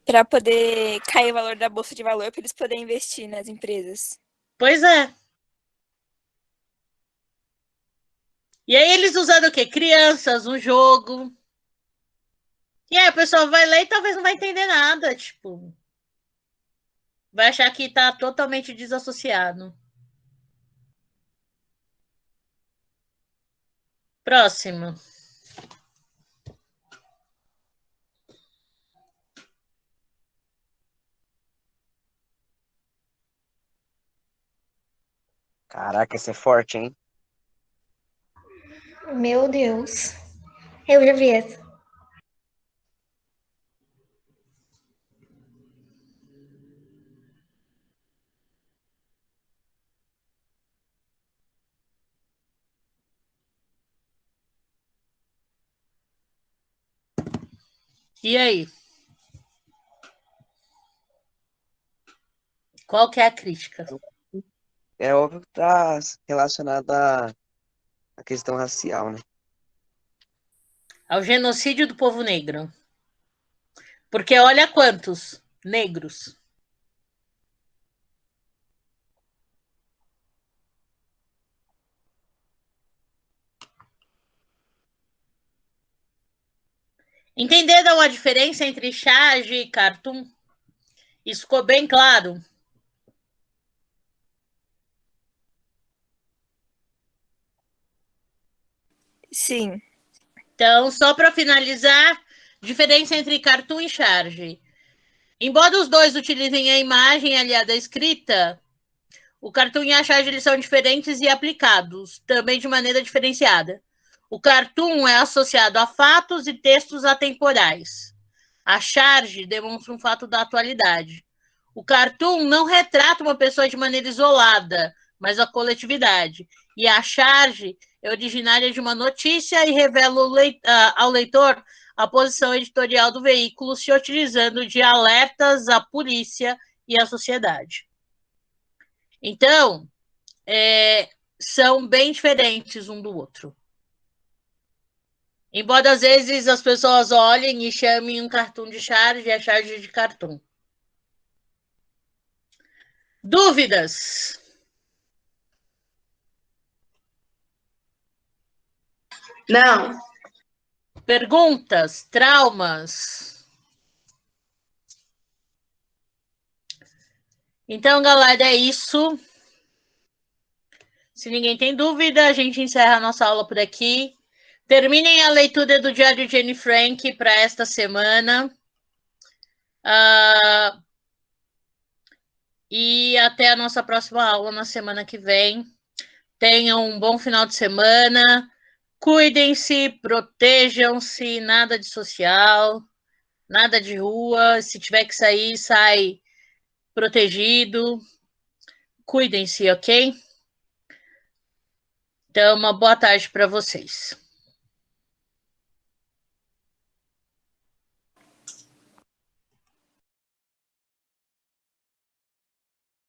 Para poder cair o valor da bolsa de valor, para eles poderem investir nas empresas. Pois é. E aí eles usando o quê? Crianças, um jogo. E aí a pessoa vai ler e talvez não vai entender nada, tipo... Vai achar que tá totalmente desassociado. Próximo. Caraca, esse é forte, hein? Meu Deus. Eu já vi essa. E aí? Qual que é a crítica? É óbvio que tá relacionada à questão racial, né? Ao genocídio do povo negro. Porque olha quantos negros. Entenderam a diferença entre charge e cartoon? Isso ficou bem claro? Sim. Então, só para finalizar, diferença entre cartoon e charge. Embora os dois utilizem a imagem aliada à escrita, o cartoon e a charge eles são diferentes e aplicados, também de maneira diferenciada. O cartoon é associado a fatos e textos atemporais. A charge demonstra um fato da atualidade. O cartoon não retrata uma pessoa de maneira isolada, mas a coletividade. E a charge é originária de uma notícia e revela ao leitor a posição editorial do veículo, se utilizando de alertas à polícia e à sociedade. Então, são bem diferentes um do outro. Embora às vezes as pessoas olhem e chamem um cartoon de charge e a charge de cartoon. Dúvidas? Não. Perguntas? Traumas? Então, galera, é isso. Se ninguém tem dúvida, a gente encerra a nossa aula por aqui. Terminem a leitura do Diário de Anne Frank para esta semana. E até a nossa próxima aula na semana que vem. Tenham um bom final de semana. Cuidem-se, protejam-se, nada de social, nada de rua. Se tiver que sair, sai protegido. Cuidem-se, ok? Então, uma boa tarde para vocês.